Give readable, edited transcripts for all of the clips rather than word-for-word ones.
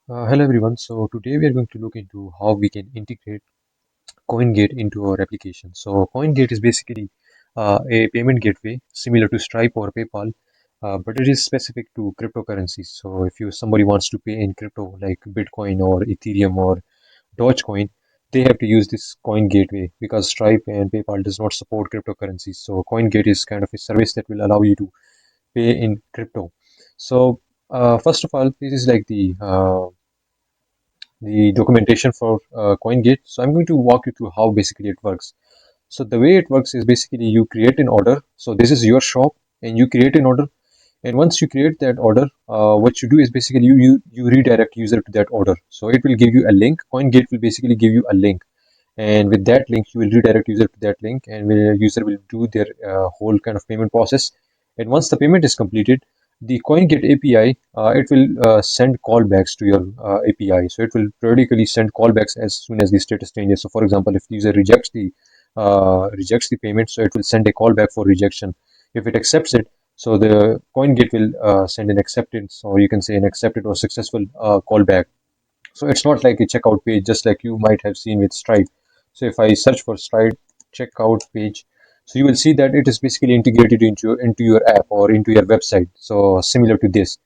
Hello everyone. So today we are going to look into how we can integrate CoinGate into our application. So CoinGate is basically a payment gateway similar to Stripe or PayPal, but it is specific to cryptocurrencies. So if somebody wants to pay in crypto like Bitcoin or Ethereum or Dogecoin, they have to use this Coin Gateway because Stripe and PayPal does not support cryptocurrencies. So CoinGate is kind of a service that will allow you to pay in crypto. So first of all, this is like the documentation for CoinGate. So I'm going to walk you through how basically it works. So the way it works is basically you create an order. So this is your shop and you create an order. And once you create that order, what you do is basically you redirect user to that order. So it will give you a link. CoinGate will basically give you a link. And with that link, you will redirect user to that link and user will do their whole kind of payment process. And once the payment is completed, the CoinGate API, it will send callbacks to your API. So it will periodically send callbacks as soon as the status changes. So for example, if the user rejects the payment, so it will send a callback for rejection. If it accepts it, so the CoinGate will send an acceptance, or you can say an accepted or successful callback. So it's not like a checkout page, just like you might have seen with Stripe. So if I search for Stripe checkout page, so you will see that it is basically integrated into your app or into your website. So similar to this,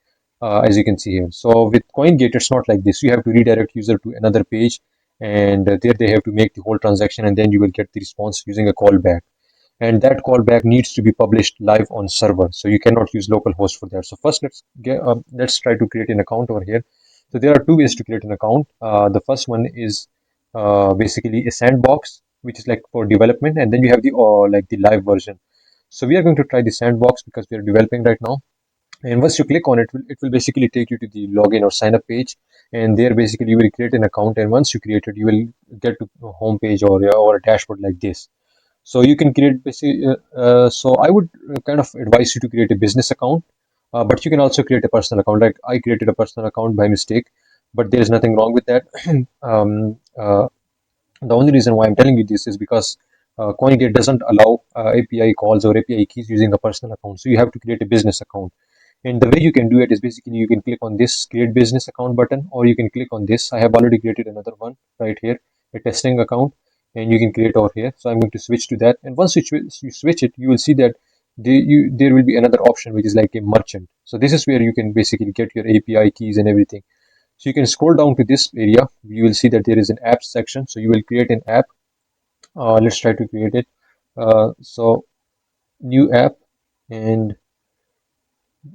as you can see here. So with CoinGate, it's not like this. You have to redirect user to another page, and there they have to make the whole transaction, and then you will get the response using a callback. And that callback needs to be published live on server. So you cannot use localhost for that. So first, let's try to create an account over here. So there are two ways to create an account. The first one is basically a sandbox, which is like for development, and then you have the like the live version. So we are going to try the sandbox because we are developing right now. And once you click on it, it will basically take you to the login or sign up page, and there basically you will create an account. And once you create it, you will get to a home page or a dashboard like this. So you can create basically. So I would kind of advise you to create a business account, but you can also create a personal account. Like I created a personal account by mistake, but there is nothing wrong with that. The only reason why I'm telling you this is because CoinGate doesn't allow API calls or API keys using a personal account. So you have to create a business account. And the way you can do it is basically you can click on this create business account button, or you can click on this. I have already created another one right here, a testing account, and you can create over here. So I'm going to switch to that. And once you switch it, you will see that there will be another option which is like a merchant. So this is where you can basically get your API keys and everything. So you can scroll down to this area. You will see that there is an app section. So you will create an app. Let's try to create it. So new app, and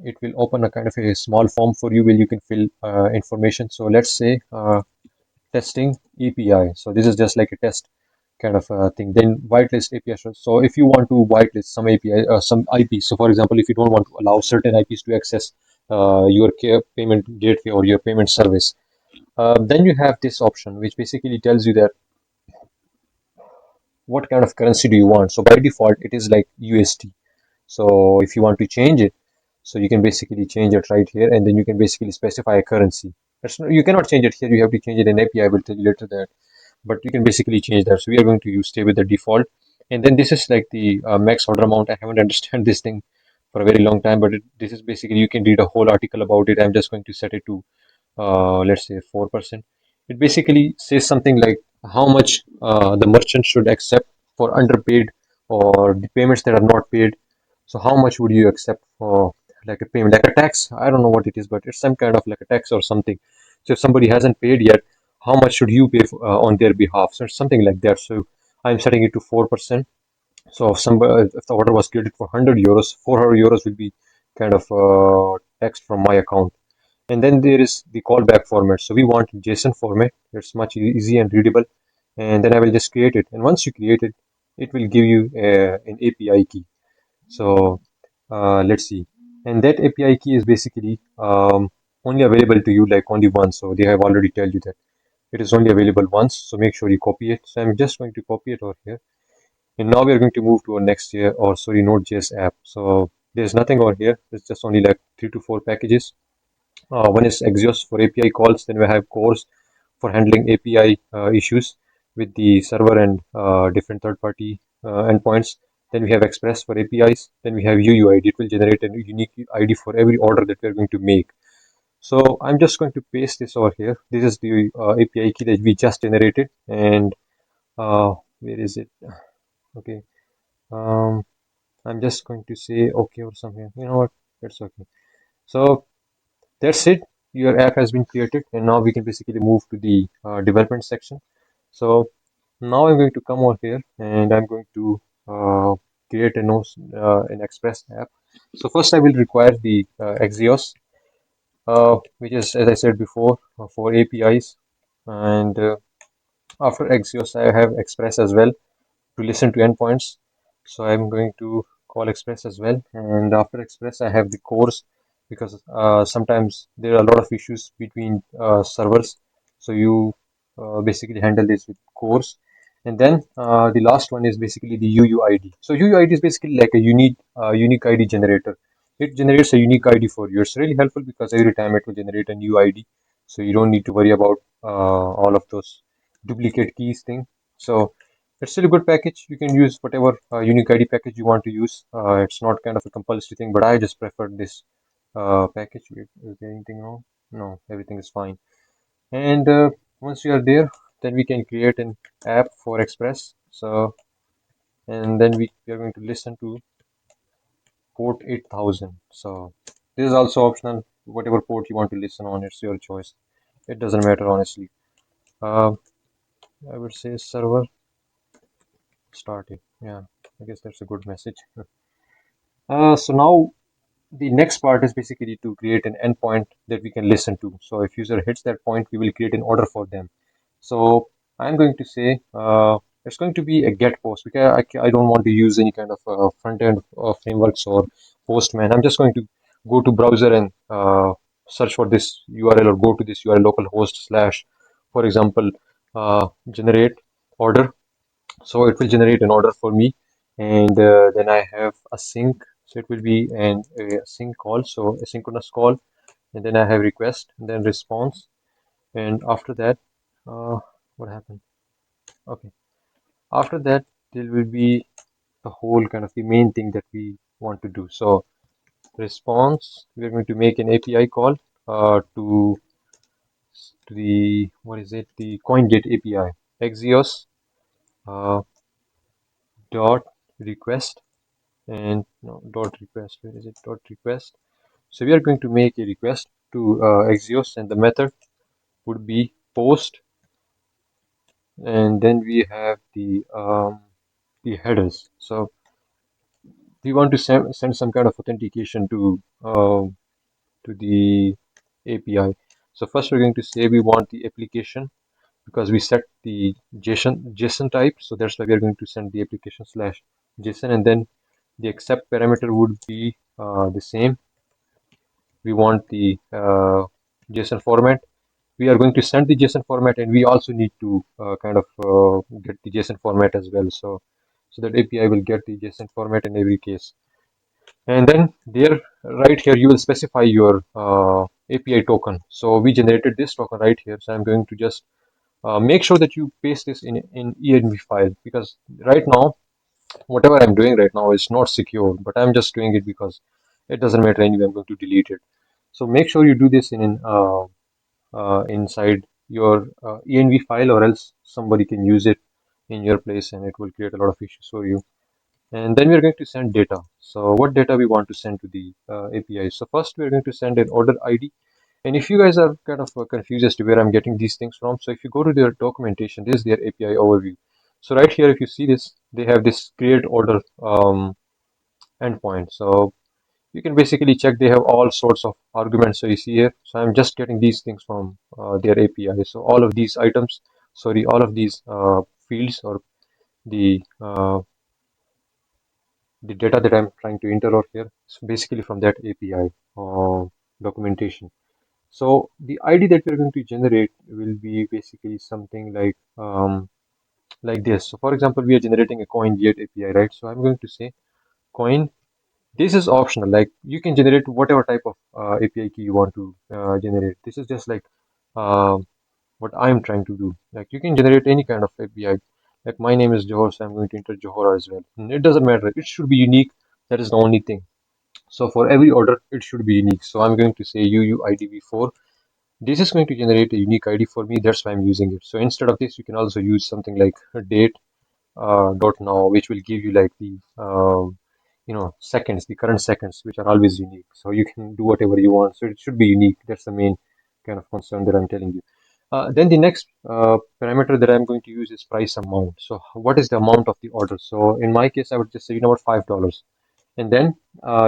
it will open a kind of a small form for you where you can fill information. So let's say testing API. So this is just like a test kind of thing. Then whitelist API. So if you want to whitelist some API, some IP. So for example, if you don't want to allow certain IPs to access your payment gateway or your payment service, then you have this option, which basically tells you that what kind of currency do you want. So by default, it is like USD. So if you want to change it, so you can basically change it right here, and then you can basically specify a currency. You cannot change it here. You have to change it in API. I will tell you later that, but you can basically change that. So we are going to stay with the default, and then this is like the max order amount. I haven't understand this thing for a very long time, but this is basically you can read a whole article about it. I'm just going to set it to let's say 4%. It basically says something like how much the merchant should accept for underpaid or the payments that are not paid. So how much would you accept for like a payment, like a tax? I don't know what it is, but it's some kind of like a tax or something. So if somebody hasn't paid yet, how much should you pay on their behalf? So it's something like that. So I'm setting it to 4%. So if the order was created for 100 euros, 400 euros will be kind of taxed from my account. And then there is the callback format. So we want JSON format. It's much easy and readable. And then I will just create it. And once you create it, it will give you an API key. So let's see. And that API key is basically only available to you like only once. So they have already tell you that it is only available once. So make sure you copy it. So I'm just going to copy it over here. And now we are going to move to our next year, or sorry, Node.js app. So there's nothing over here. It's just only like 3 to 4 packages. One is exhaust for API calls. Then we have cores for handling API issues with the server and different third-party endpoints. Then we have Express for APIs. Then we have UUID. It will generate a unique ID for every order that we are going to make. So I'm just going to paste this over here. This is the API key that we just generated, and where is it? Okay. Um, I'm just going to say okay or something. You know what? That's okay. So that's it. Your app has been created, and now we can basically move to the development section. So now I'm going to come over here, and I'm going to create an Express app. So first I will require the Axios, which is, as I said before, for APIs. And after Axios, I have Express as well to listen to endpoints. So I'm going to call Express as well. And after Express, I have the cores, because sometimes there are a lot of issues between servers. So you basically handle this with cores. And then the last one is basically the UUID. So UUID is basically like a unique ID generator. It generates a unique ID for you. It's really helpful because every time it will generate a new ID. So you don't need to worry about all of those duplicate keys thing. So it's still a good package. You can use whatever unique ID package you want to use. It's not kind of a compulsory thing, but I just prefer this package. Wait, is there anything wrong? No, everything is fine. And once you are there, then we can create an app for Express. So, and then we are going to listen to port 8000. So this is also optional. Whatever port you want to listen on, it's your choice. It doesn't matter, honestly. Uh, I would say server started. Yeah, I guess that's a good message. So now the next part is basically to create an endpoint that we can listen to. So if user hits that point, we will create an order for them. So I'm going to say it's going to be a get post, because I don't want to use any kind of front end frameworks or Postman. I'm just going to go to browser and search for this URL, or go to this URL localhost slash, for example, generate order. So it will generate an order for me, and then I have a sync. So it will be a sync call, so asynchronous call, and then I have request, and then response, and after that, uh, what happened? Okay, after that there will be the whole kind of the main thing that we want to do. So response, we are going to make an API call to the, what is it, the CoinGate API, Axios uh, dot request, and no, dot request, where is it, dot request. So we are going to make a request to Axios, and the method would be post, and then we have the headers. So we want to send some kind of authentication to the API. So first we're going to say we want the application, because we set the JSON type. So that's why we are going to send the application slash JSON, and then the accept parameter would be the same. We want the JSON format. We are going to send the JSON format, and we also need to kind of get the JSON format as well. So that API will get the JSON format in every case. And then there, right here, you will specify your API token. So we generated this token right here. So I'm going to just make sure that you paste this in env file, because right now, whatever I'm doing right now is not secure, but I'm just doing it because it doesn't matter anyway. I'm going to delete it. So make sure you do this inside your env file, or else somebody can use it in your place, and it will create a lot of issues for you. And then we're going to send data. So what data we want to send to the API? So first we're going to send an order ID. And if you guys are kind of confused as to where I'm getting these things from, so if you go to their documentation, this is their API overview. So right here, if you see this, they have this create order endpoint. So you can basically check, they have all sorts of arguments. So you see here, so I'm just getting these things from their API. So all of these items, sorry, all of these fields, or the the data that I'm trying to enter over here is basically from that API documentation. So the ID that we're going to generate will be basically something like this. So for example, we are generating a CoinGate API, right? So I'm going to say coin. This is optional. Like, you can generate whatever type of API key you want to generate. This is just like uh, what I'm trying to do. Like, you can generate any kind of API. Like, my name is Johor, so I'm going to enter Johor as well. And it doesn't matter. It should be unique. That is the only thing. So for every order, it should be unique. So I'm going to say UUIDV4. This is going to generate a unique ID for me. That's why I'm using it. So instead of this, you can also use something like date dot now, which will give you like the seconds, the current seconds, which are always unique. So you can do whatever you want. So it should be unique. That's the main kind of concern that I'm telling you. Then the next parameter that I'm going to use is price amount. So what is the amount of the order? So in my case, I would just say, you know what, $5. And then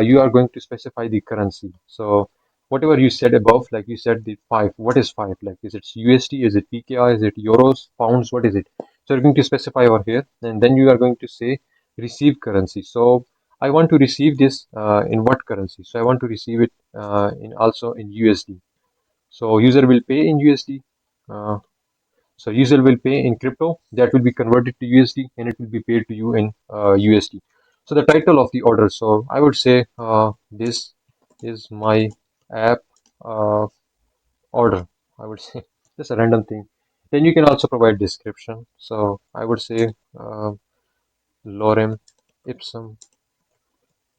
you are going to specify the currency. So whatever you said above, like you said the five, what is five? Like, is it USD? Is it PKI? Is it euros, pounds? What is it? So you're going to specify over here, and then you are going to say receive currency. So I want to receive this in what currency? So I want to receive it in also in USD. So user will pay in USD. Uh, so user will pay in crypto, that will be converted to USD, and it will be paid to you in USD. So the title of the order. So I would say this is my app uh, order. I would say just a random thing. Then you can also provide description. So I would say lorem ipsum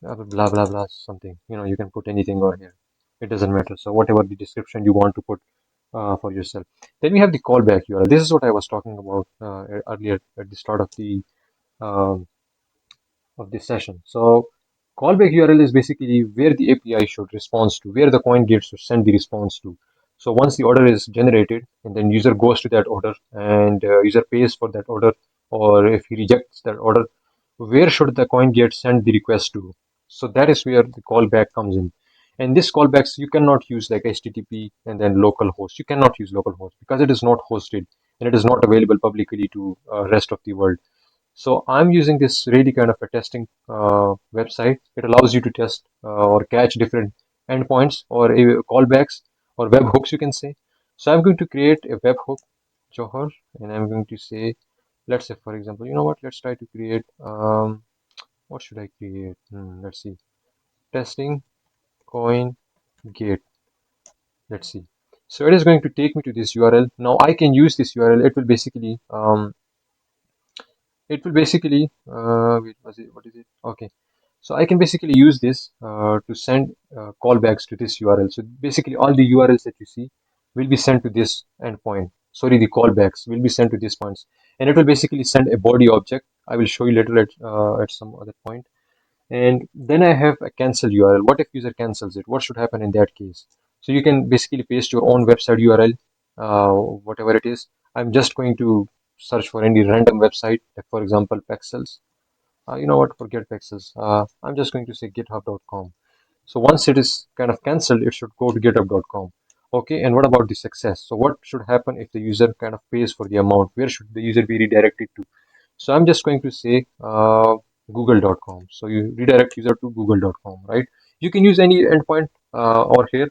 blah blah blah something. You can put anything over here. It doesn't matter. So whatever the description you want to put for yourself. Then we have the callback URL. This is what I was talking about earlier at the start um, of this session. So callback URL is basically where the API should respond to, where the CoinGate should send the response to. So once the order is generated, and then user goes to that order, and user pays for that order, or if he rejects that order, where should the CoinGate send the request to? So that is where the callback comes in. And this callbacks you cannot use like HTTP and then localhost. You cannot use localhost because it is not hosted and it is not available publicly to rest of the world. So I'm using this really kind of a testing website. It allows you to test or catch different endpoints or callbacks or webhooks, you can say. So I'm going to create a webhook, Johar, and I'm going to say, let's say, for example, you know what? Let's try to create. What should I create? Let's see. Testing coin gate. Let's see. So it is going to take me to this URL. Now I can use this URL. It will basically wait, was it, what is it? Okay. So I can basically use this to send callbacks to this URL. So basically all the URLs that you see will be sent to this endpoint. Sorry, the callbacks will be sent to these points, and it will basically send a body object. I will show you later at some other point. And then I have a cancel URL. What if user cancels it? What should happen in that case? So you can basically paste your own website URL, whatever it is. I'm just going to search for any random website, like for example, Pexels. You know what? Forget Pexels. I'm just going to say github.com. So once it is kind of cancelled, it should go to github.com. Okay, and what about the success? So what should happen if the user kind of pays for the amount? Where should the user be redirected to? So I'm just going to say google.com. So you redirect user to google.com, right? You can use any endpoint or here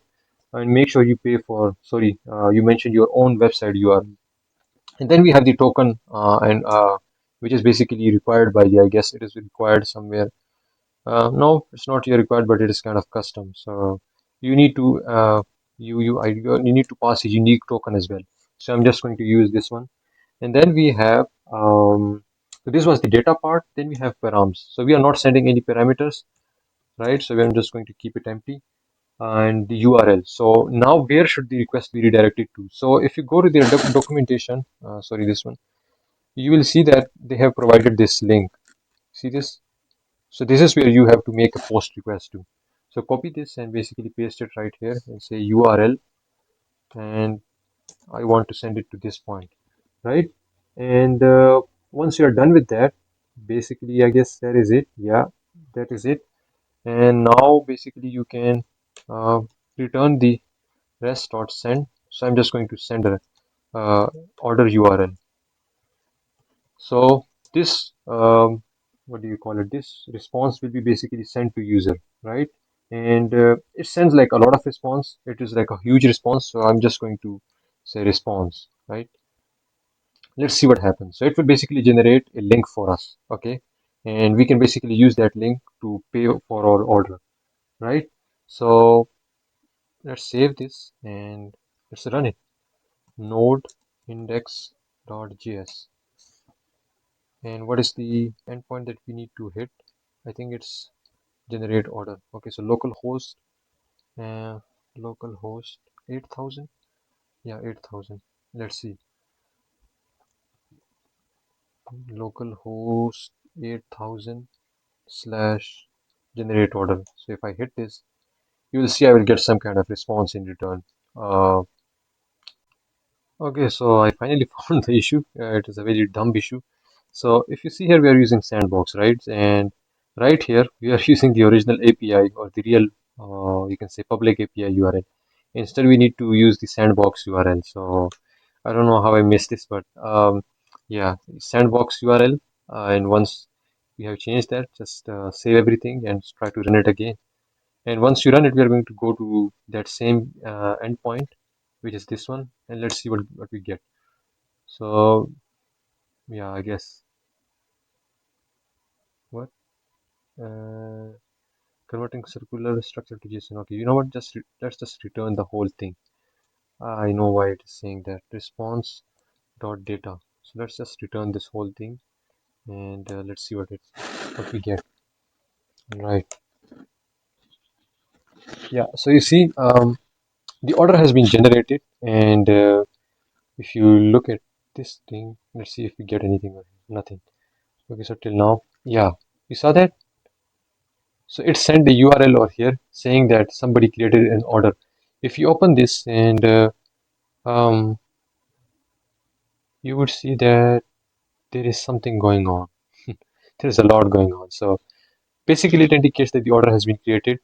and make sure you pay for, sorry, you mentioned your own website URL. And then we have the token and which is basically required by the, I guess it is required somewhere. No, it's not here required, but it is kind of custom. So you need to you need to pass a unique token as well. So I'm just going to use this one. And then we have so this was the data part. Then we have params. So we are not sending any parameters, right? So we're just going to keep it empty and the URL. So now where should the request be redirected to? So if you go to their documentation, sorry, this one, you will see that they have provided this link. See this? So this is where you have to make a post request to. So copy this and basically paste it right here and say URL, and I want to send it to this point, right? And once you are done with that, basically I guess that is it. Yeah, that is it. And now basically you can uh, return the rest.send. So I'm just going to send a order URL. So this what do you call it? This response will be basically sent to user, right? And it sends like a lot of response. It is like a huge response. So I'm just going to say response, right? Let's see what happens. So it will basically generate a link for us, okay? And we can basically use that link to pay for our order, right? So let's save this and let's run it. Node index.js. And what is the endpoint that we need to hit? I think it's generate order. Okay, so uh, localhost 8000. Yeah, 8000. Let's see. Localhost 8000 slash generate order. So if I hit this, you will see I will get some kind of response in return. Uh, okay, so I finally found the issue. It is a very dumb issue. So if you see here, we are using Sandbox, right? And right here, we are using the original API or the real, you can say public API URL. Instead, we need to use the Sandbox URL. So I don't know how I missed this, but yeah, Sandbox URL. And once we have changed that, just save everything and try to run it again. And once you run it, we are going to go to that same endpoint, which is this one, and let's see what we get. So yeah, I guess what uh, converting circular structure to JSON. Okay, you know what? Let's just return the whole thing. I know why it is saying that response dot data. So let's just return this whole thing and let's see what we get. Right. Yeah. So you see, the order has been generated, and if you look at this thing, let's see if we get anything or nothing. Okay, so till now, yeah, you saw that. So it sent the URL over here saying that somebody created an order. If you open this and um, you would see that there is something going on. There's a lot going on. So basically, it indicates that the order has been created.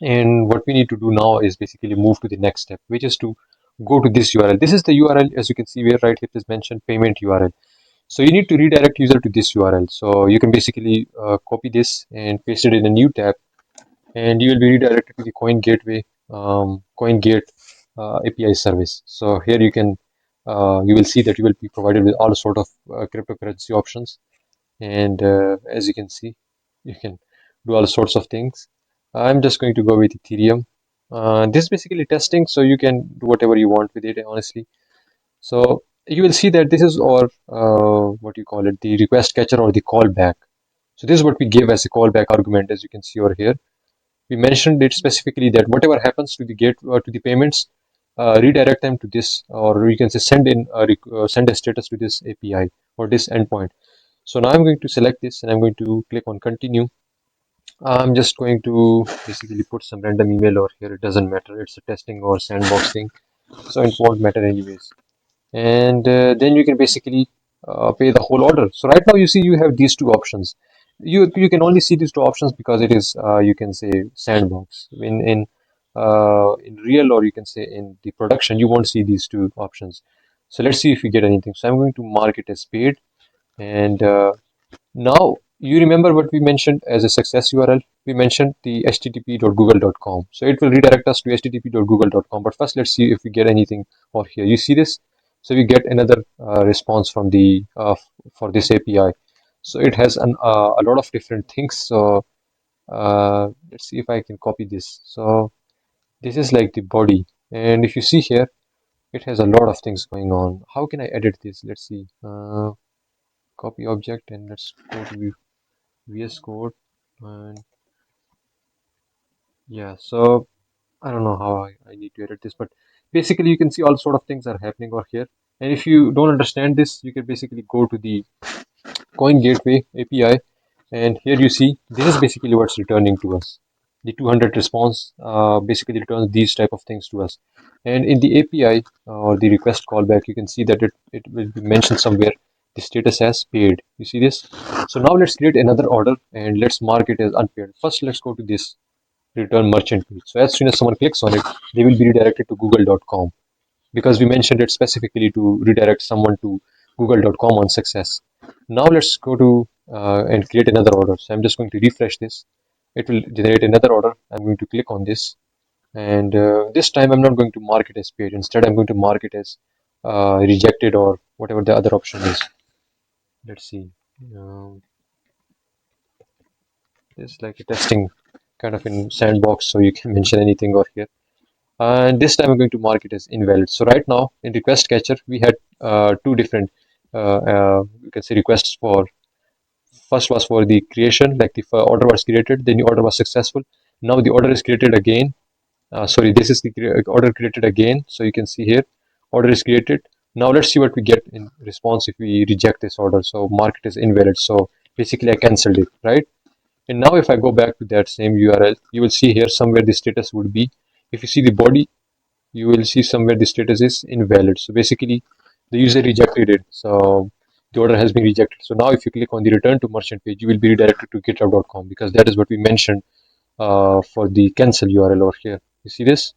And what we need to do now is basically move to the next step, which is to go to this URL. This is the URL, as you can see where right here is mentioned payment URL. So you need to redirect user to this URL. So you can basically copy this and paste it in a new tab, and you will be redirected to the CoinGate API service. So here you will see that you will be provided with all sort of cryptocurrency options, and as you can see, you can do all sorts of things. I'm just going to go with Ethereum. This is basically testing, so you can do whatever you want with it, honestly. So you will see that this is our what you call it, the request catcher or the callback. So this is what we give as a callback argument, as you can see over here. We mentioned it specifically that whatever happens to the gate to the payments, redirect them to this, or you can say send a status to this API or this endpoint. So now I'm going to select this and I'm going to click on continue. I'm just going to basically put some random email over here. It doesn't matter. It's a testing or sandbox thing, so it won't matter anyways. And then you can basically pay the whole order. So right now you see you have these two options. You can only see these two options because it is you can say sandbox. In real, or you can say in the production, you won't see these two options. So let's see if we get anything. So I'm going to mark it as paid, and now, you remember what we mentioned as a success URL? We mentioned the http.google.com. So it will redirect us to http.google.com. But first, let's see if we get anything over here. You see this? So we get another response from the for this API. So it has a lot of different things. So let's see if I can copy this. So this is like the body. And if you see here, it has a lot of things going on. How can I edit this? Let's see. Copy object, and let's go to VS Code. And yeah, so I don't know how I need to edit this, but basically you can see all sort of things are happening over here. And if you don't understand this, you can basically go to the Coin Gateway API, and here you see this is basically what's returning to us. The 200 response basically returns these type of things to us. And in the API or the request callback, you can see that it will be mentioned somewhere the status as paid. You see this? So now let's create another order and let's mark it as unpaid. First, let's go to this return merchant page. So as soon as someone clicks on it, they will be redirected to google.com because we mentioned it specifically to redirect someone to google.com on success. Now let's go to and create another order. So I'm just going to refresh this. It will generate another order. I'm going to click on this, and this time I'm not going to mark it as paid. Instead, I'm going to mark it as rejected or whatever the other option is. Let's see. Um, it's like a testing kind of in sandbox, so you can mention anything over here. And this time I'm going to mark it as invalid. So right now in request catcher we had two different you can say requests for first was for the creation, like the order was created, then the order was successful. Now the order is created again. Sorry, this is the order created again. So you can see here, order is created. Now let's see what we get in response if we reject this order. So market is invalid. So basically I cancelled it, right? And now if I go back to that same URL, you will see here somewhere the status would be. If you see the body, you will see somewhere the status is invalid. So basically the user rejected it. So the order has been rejected. So now if you click on the return to merchant page, you will be redirected to github.com because that is what we mentioned for the cancel URL over here. You see this?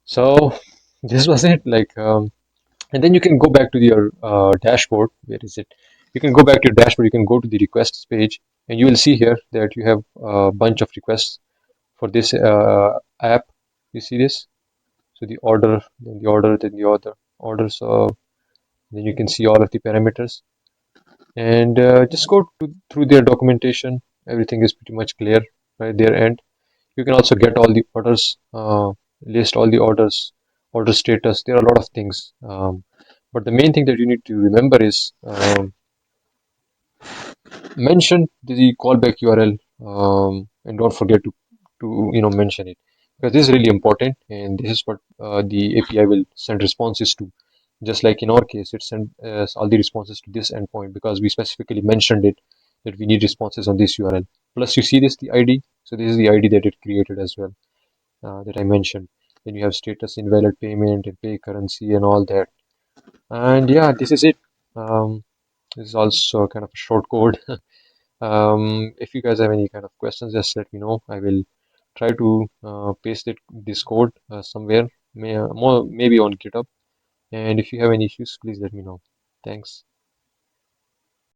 So this was it. And then you can go back to your dashboard. Where is it? You can go back to your dashboard. You can go to the requests page, and you will see here that you have a bunch of requests for this app. You see this? So the order, then the order, then the order. So then you can see all of the parameters, and just go through their documentation. Everything is pretty much clear right there. And you can also get all the orders, list all the orders, order status. There are a lot of things. But the main thing that you need to remember is mention the callback URL, and don't forget to mention it because this is really important, and this is what the API will send responses to. Just like in our case, it sent all the responses to this endpoint because we specifically mentioned it that we need responses on this URL. Plus, you see this the ID, so this is the ID that it created as well, that I mentioned. Then you have status, invalid payment, and pay currency, and all that. And yeah, this is it. This is also kind of a short code. If you guys have any kind of questions, just let me know. I will try to paste this code somewhere, maybe on GitHub. And if you have any issues, please let me know. Thanks.